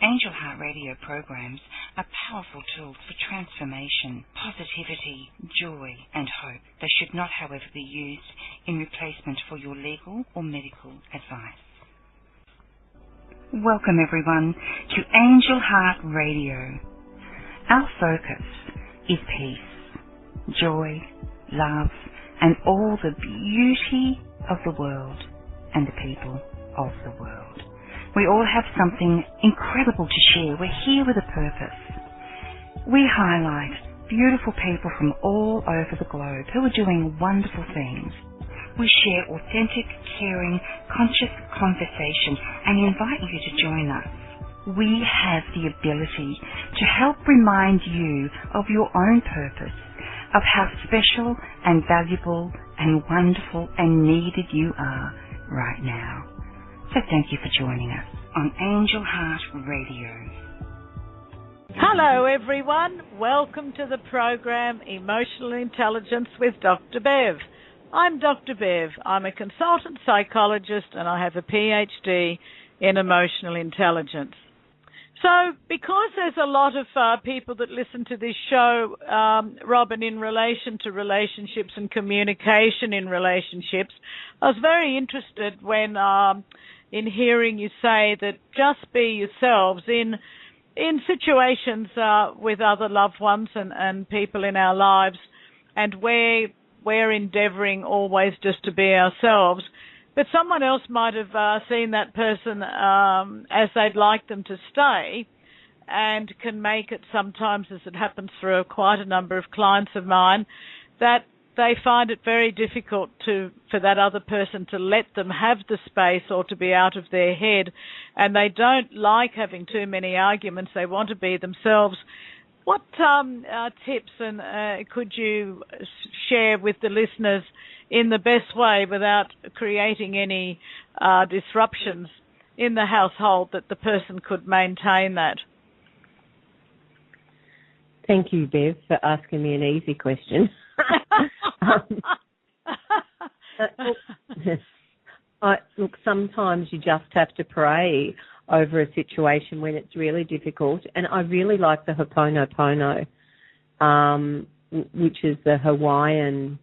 Angel Heart Radio programs are powerful tools for transformation, positivity, joy and hope. They should not, however, be used in replacement for your legal or medical advice. Welcome everyone to Angel Heart Radio. Our focus is peace, joy, love and all the beauty of the world and the people of the world. We all have something incredible to share. We're here with a purpose. We highlight beautiful people from all over the globe who are doing wonderful things. We share authentic, caring, conscious conversation and invite you to join us. We have the ability to help remind you of your own purpose, of how special and valuable and wonderful and needed you are right now. So thank you for joining us on Angel Heart Radio. Hello everyone, welcome to the program Emotional Intelligence with Dr. Bev. I'm Dr. Bev. I'm a consultant psychologist and I have a PhD in emotional intelligence. So because there's a lot of people that listen to this show, Robyn, in relation to relationships and communication in relationships, I was very interested when in hearing you say that just be yourselves in situations with other loved ones and people in our lives, and we're endeavouring always just to be ourselves. But someone else might have seen that person as they'd like them to stay, and can make it sometimes, as it happens for quite a number of clients of mine, that they find it very difficult for that other person to let them have the space or to be out of their head, and they don't like having too many arguments. They want to be themselves. What tips and could you share with the listeners in the best way without creating any disruptions in the household that the person could maintain that? Thank you, Bev, for asking me an easy question. Look, sometimes you just have to pray over a situation when it's really difficult. And I really like the Ho'oponopono, which is the Hawaiian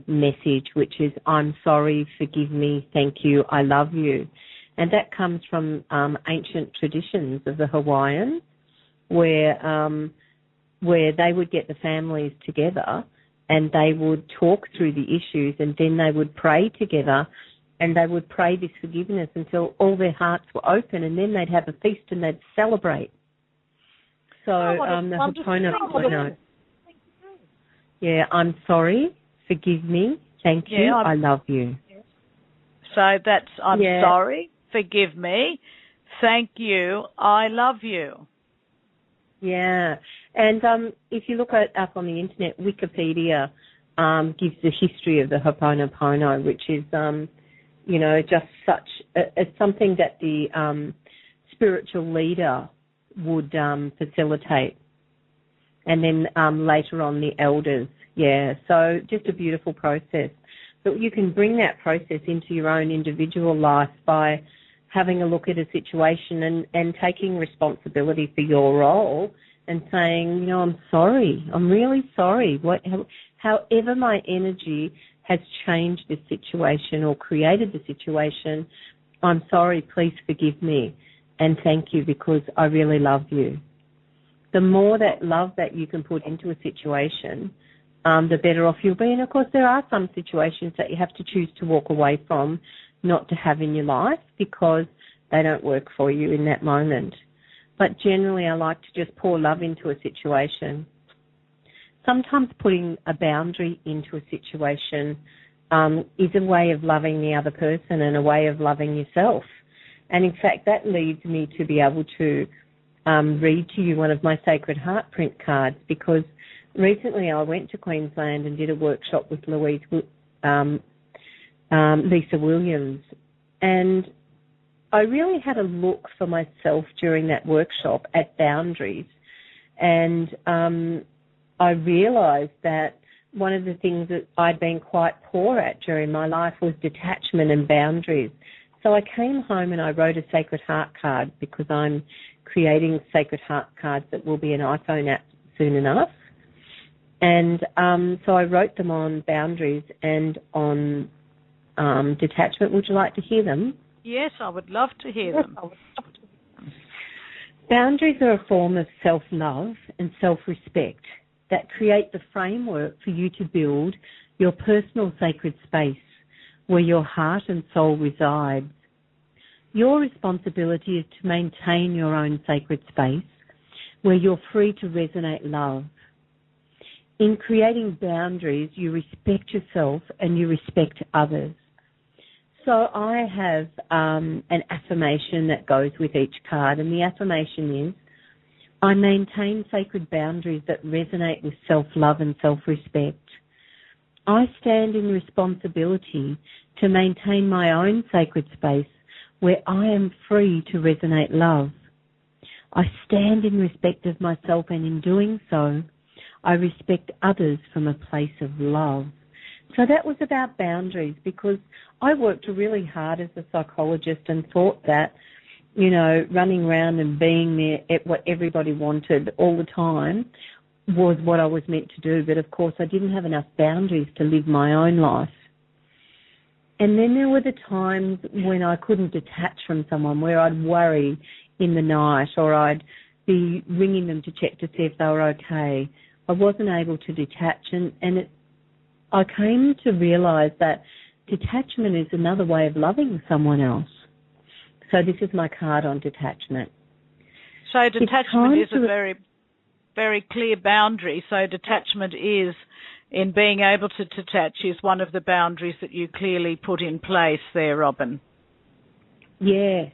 message, which is, I'm sorry, forgive me, thank you, I love you. And that comes from ancient traditions of the Hawaiians, where they would get the families together and they would talk through the issues, and then they would pray together and they would pray this forgiveness until all their hearts were open, and then they'd have a feast and they'd celebrate. So the Ho'oponopono. Yeah, I'm sorry, forgive me, thank you, I love you. So that's I'm sorry, forgive me, thank you, I love you. Yeah, and if you look up on the internet, Wikipedia gives the history of the Ho'oponopono, which is, just such, it's something that the spiritual leader would facilitate. And then later on the elders, so just a beautiful process. But you can bring that process into your own individual life by having a look at a situation and taking responsibility for your role and saying, I'm sorry, I'm really sorry. However my energy has changed this situation or created the situation, I'm sorry, please forgive me and thank you because I really love you. The more that love that you can put into a situation, the better off you'll be. And, of course, there are some situations that you have to choose to walk away from, not to have in your life because they don't work for you in that moment. But generally I like to just pour love into a situation. Sometimes putting a boundary into a situation is a way of loving the other person and a way of loving yourself. And, in fact, that leads me to be able to read to you one of my Sacred Heart print cards, because recently I went to Queensland and did a workshop with Lisa Williams, and I really had a look for myself during that workshop at boundaries, and I realised that one of the things that I'd been quite poor at during my life was detachment and boundaries. So I came home and I wrote a Sacred Heart card because I'm creating Sacred Heart cards that will be an iPhone app soon enough. And so I wrote them on boundaries and on detachment. Would you like to hear them? Yes, I would love to hear them. Boundaries are a form of self-love and self-respect that create the framework for you to build your personal sacred space where your heart and soul resides. Your responsibility is to maintain your own sacred space where you're free to resonate love. In creating boundaries, you respect yourself and you respect others. So I have an affirmation that goes with each card, and the affirmation is, I maintain sacred boundaries that resonate with self-love and self-respect. I stand in responsibility to maintain my own sacred space where I am free to resonate love. I stand in respect of myself, and in doing so, I respect others from a place of love. So that was about boundaries, because I worked really hard as a psychologist and thought that, you know, running around and being there at what everybody wanted all the time was what I was meant to do. But, of course, I didn't have enough boundaries to live my own life. And then there were the times when I couldn't detach from someone, where I'd worry in the night or I'd be ringing them to check to see if they were okay. I wasn't able to detach, and I came to realise that detachment is another way of loving someone else. So this is my card on detachment. So detachment is a very, very clear boundary. So detachment is, in being able to detach, is one of the boundaries that you clearly put in place there, Robyn. Yes.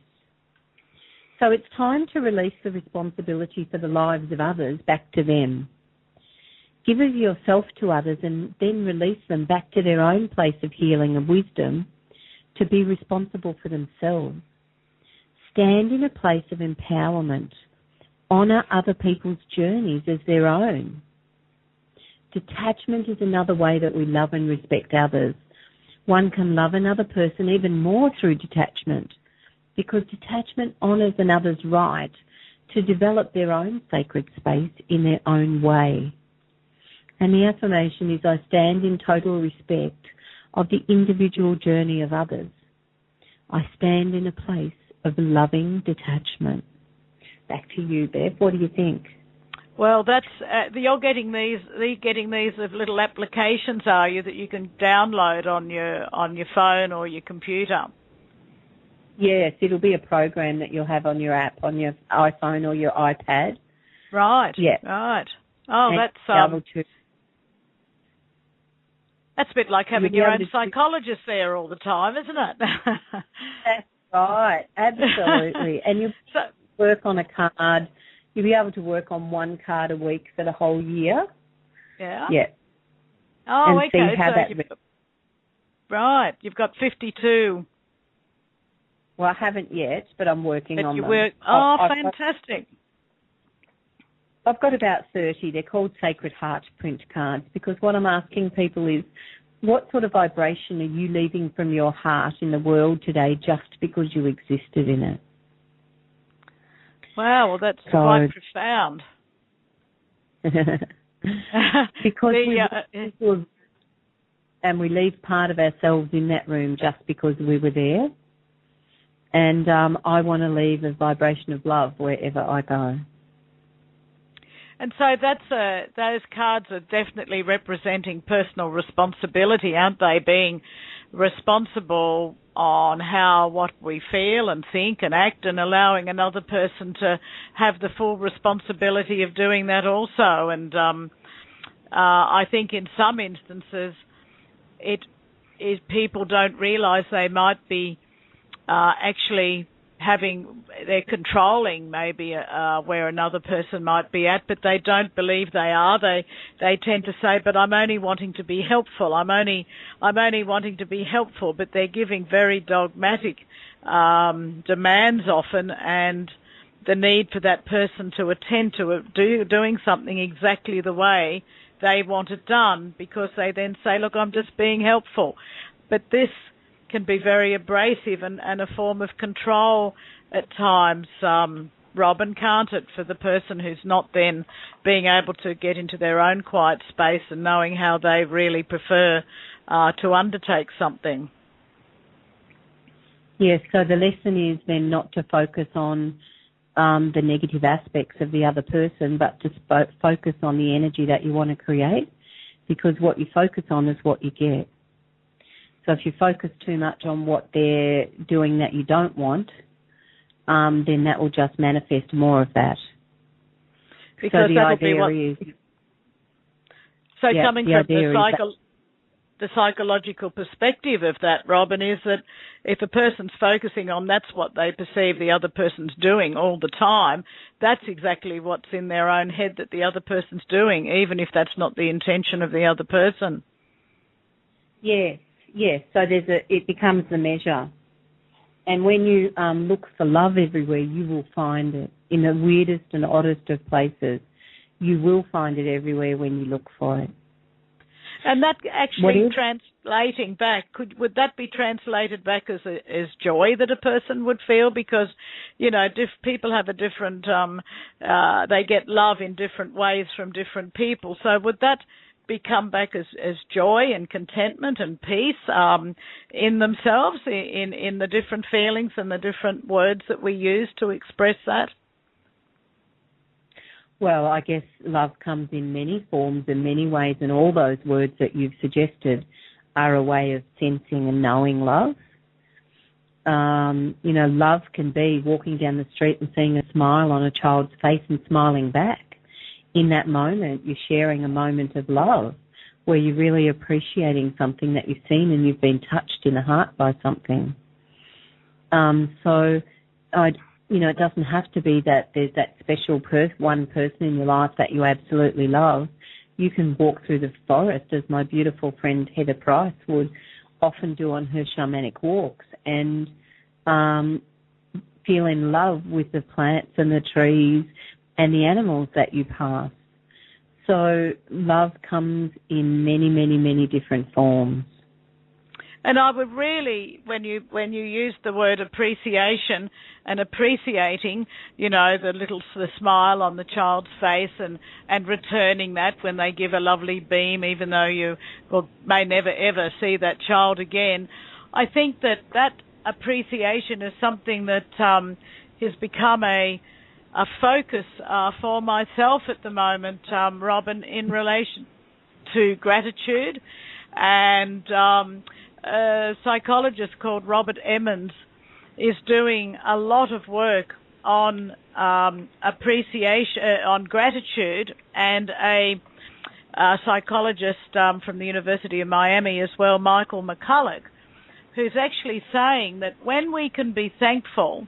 So it's time to release the responsibility for the lives of others back to them. Give of yourself to others and then release them back to their own place of healing and wisdom to be responsible for themselves. Stand in a place of empowerment. Honour other people's journeys as their own. Detachment is another way that we love and respect others. One can love another person even more through detachment, because detachment honours another's right to develop their own sacred space in their own way. And the affirmation is, I stand in total respect of the individual journey of others. I stand in a place of loving detachment. Back to you, Bev. What do you think? Well, that's you're getting these little applications, are you, that you can download on your phone or your computer? Yes, it'll be a program that you'll have on your app, on your iPhone or your iPad. Right. Yeah. Right. Oh, and that's that's a bit like having your own psychologist there all the time, isn't it? That's right. Absolutely. And you work on a card. You'll be able to work on one card a week for the whole year. Yeah. Yeah. Oh, and okay. See how right. You've got 52. Well, I haven't yet, but I'm working on them. Fantastic. I've got about 30. They're called Sacred Heart print cards, because what I'm asking people is, what sort of vibration are you leaving from your heart in the world today just because you existed in it? Wow, well, that's quite profound. Because and we leave part of ourselves in that room just because we were there. And I want to leave a vibration of love wherever I go. And so those cards are definitely representing personal responsibility, aren't they? Being responsible on what we feel and think and act, and allowing another person to have the full responsibility of doing that also. And I think in some instances people don't realise they might be actually they're controlling maybe where another person might be at, but they don't believe they are. They tend to say, but I'm only wanting to be helpful. I'm only wanting to be helpful, but they're giving very dogmatic demands often, and the need for that person to attend to it, doing something exactly the way they want it done, because they then say, look, I'm just being helpful. But this can be very abrasive and a form of control at times, Robyn, can't it, for the person who's not then being able to get into their own quiet space and knowing how they really prefer to undertake something? Yes, so the lesson is then not to focus on the negative aspects of the other person, but to focus on the energy that you want to create, because what you focus on is what you get. So if you focus too much on what they're doing that you don't want, then that will just manifest more of that. Because so the idea is... So coming from the psychological perspective of that, Robyn, is that if a person's focusing on that's what they perceive the other person's doing all the time, that's exactly what's in their own head that the other person's doing, even if that's not the intention of the other person. Yes. So it becomes the measure. And when you look for love everywhere, you will find it. In the weirdest and oddest of places, you will find it everywhere when you look for it. And that actually translating back, would that be translated back as joy that a person would feel? Because, people have a different, they get love in different ways from different people. So would that come back as joy and contentment and peace in themselves, in the different feelings and the different words that we use to express that? Well, I guess love comes in many forms and many ways, and all those words that you've suggested are a way of sensing and knowing love. Love can be walking down the street and seeing a smile on a child's face and smiling back. In that moment, you're sharing a moment of love where you're really appreciating something that you've seen and you've been touched in the heart by something. It doesn't have to be that there's that special one person in your life that you absolutely love. You can walk through the forest, as my beautiful friend Heather Price would often do on her shamanic walks, and feel in love with the plants and the trees and the animals that you pass. So love comes in many, many, many different forms. And I would really, when you use the word appreciation and appreciating, the smile on the child's face and returning that when they give a lovely beam, even though you may never ever see that child again, I think that appreciation is something that has become a focus for myself at the moment, Robyn, in relation to gratitude. And a psychologist called Robert Emmons is doing a lot of work on appreciation, on gratitude, and a psychologist from the University of Miami as well, Michael McCulloch, who's actually saying that when we can be thankful,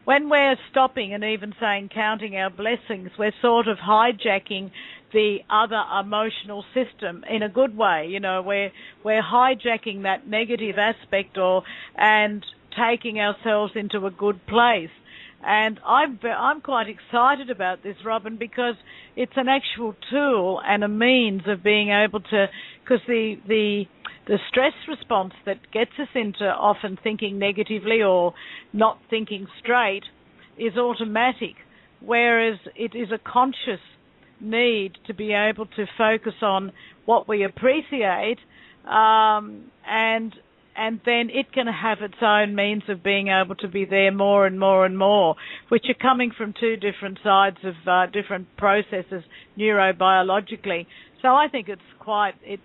when we're stopping and even saying counting our blessings, we're sort of hijacking the other emotional system in a good way. We're hijacking that negative aspect and taking ourselves into a good place. And I'm quite excited about this, Robyn, because it's an actual tool and a means of being able to, because the stress response that gets us into often thinking negatively or not thinking straight is automatic, whereas it is a conscious need to be able to focus on what we appreciate, and then it can have its own means of being able to be there more and more and more, which are coming from two different sides of different processes neurobiologically. So I think it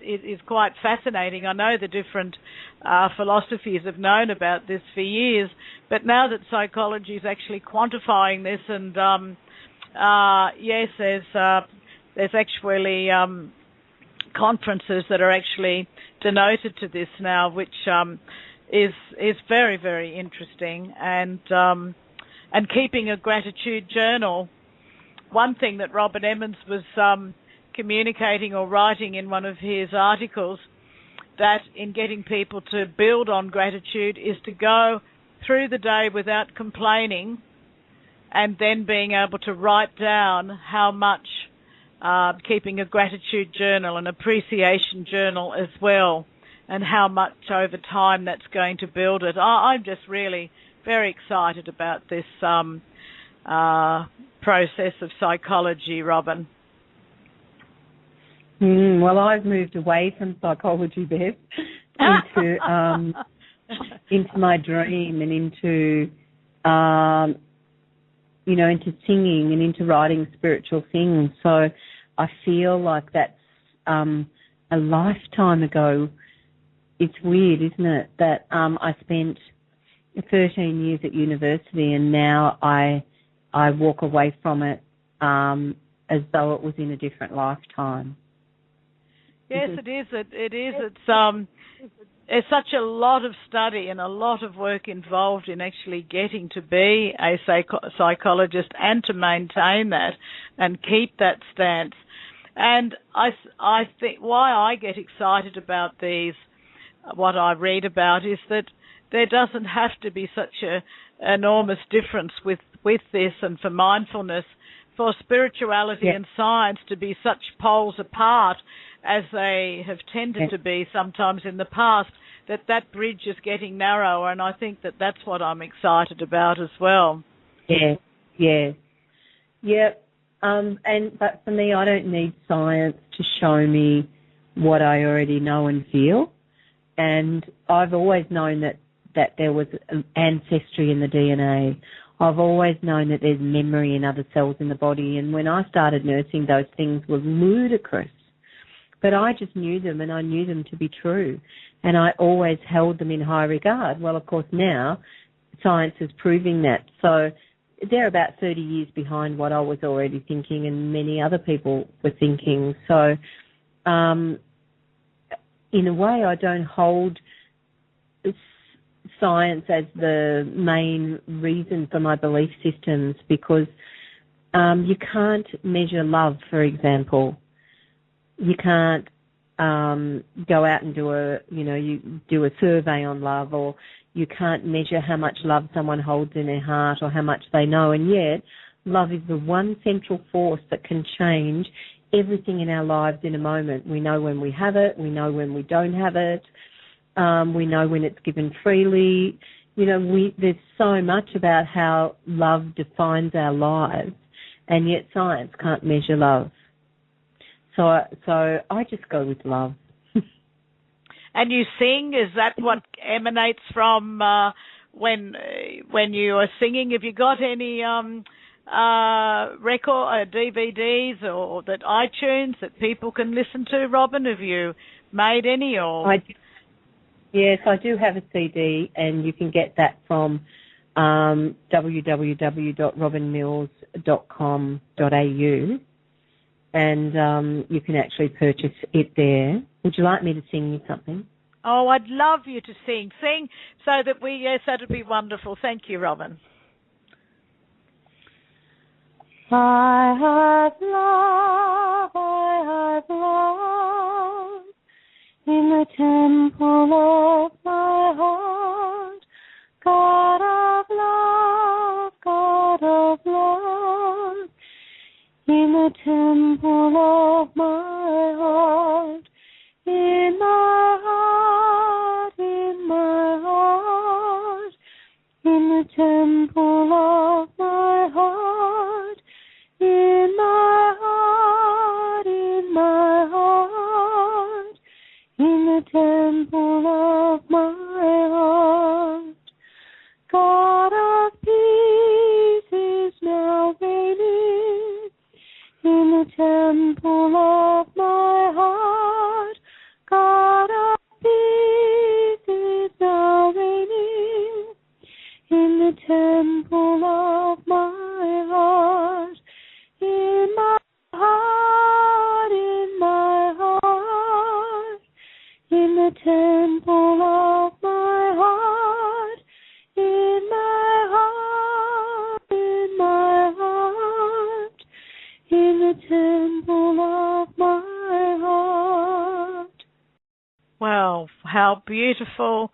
is quite fascinating. I know the different philosophies have known about this for years, but now that psychology is actually quantifying this, and yes, there's actually conferences that are actually denoted to this now, which is very, very interesting. And keeping a gratitude journal. One thing that Robert Emmons was communicating or writing in one of his articles, that in getting people to build on gratitude is to go through the day without complaining, and then being able to write down how much, keeping a gratitude journal, an appreciation journal as well, and how much over time that's going to build it. I'm just really very excited about this process of psychology, Robyn. Well, I've moved away from psychology, Bev, into my dream and into into singing and into writing spiritual things. So I feel like that's a lifetime ago. It's weird, isn't it, that I spent 13 years at university and now I walk away from it as though it was in a different lifetime. Yes, it is. It is. There's such a lot of study and a lot of work involved in actually getting to be a psychologist and to maintain that and keep that stance. And I think why I get excited about these, what I read about, is that there doesn't have to be such a enormous difference with this, and for mindfulness, for spirituality and science to be such poles apart as they have tended to be sometimes in the past, that bridge is getting narrower, and I think that's what I'm excited about as well. Yeah. But for me, I don't need science to show me what I already know and feel. And I've always known that there was ancestry in the DNA. I've always known that there's memory in other cells in the body. And when I started nursing, those things were ludicrous. But I just knew them, and I knew them to be true. And I always held them in high regard. Well, of course, now science is proving that. So they're about 30 years behind what I was already thinking and many other people were thinking. So in a way, I don't hold science as the main reason for my belief systems, because you can't measure love, for example. You can't go out and you do a survey on love, or you can't measure how much love someone holds in their heart or how much they know. And yet, love is the one central force that can change everything in our lives in a moment. We know when we have it. We know when we don't have it. We know when it's given freely. There's so much about how love defines our lives, and yet science can't measure love. So I just go with love. And you sing? Is that what emanates from when you are singing? Have you got any record DVDs or that iTunes that people can listen to, Robyn? Have you made any? Or Yes, I do have a CD, and you can get that from www.robynmills.com.au. And you can actually purchase it there. Would you like me to sing you something? Oh, I'd love you to sing so that that'd be wonderful. Thank you, Robyn. I have love in the temple of my heart, God of love, in the temple of my heart, in my heart, in the temple of my heart, in my heart, in the temple of my heart. God of peace is now reigning in the temple of my heart. God of peace is now reigning in the temple of my heart. In my heart, in the temple of my heart, in my heart, in the temple of my heart. Well, how beautiful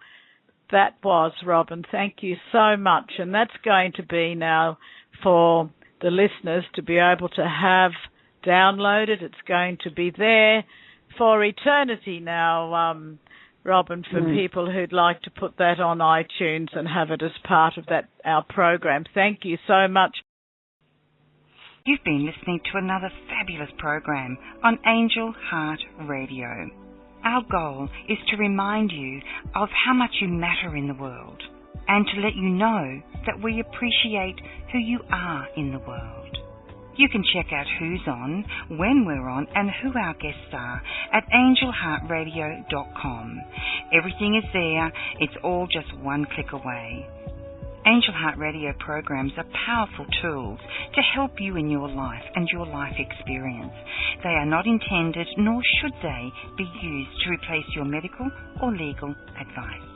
that was, Robyn. Thank you so much. And that's going to be now for the listeners to be able to have downloaded. It's going to be there for eternity now, Robyn, for people who'd like to put that on iTunes and have it as part of our program. Thank you so much. You've been listening to another fabulous program on Angel Heart Radio. Our goal is to remind you of how much you matter in the world and to let you know that we appreciate who you are in the world. You can check out who's on, when we're on, and who our guests are at angelheartradio.com. Everything is there. It's all just one click away. Angel Heart Radio programs are powerful tools to help you in your life and your life experience. They are not intended, nor should they, be used to replace your medical or legal advice.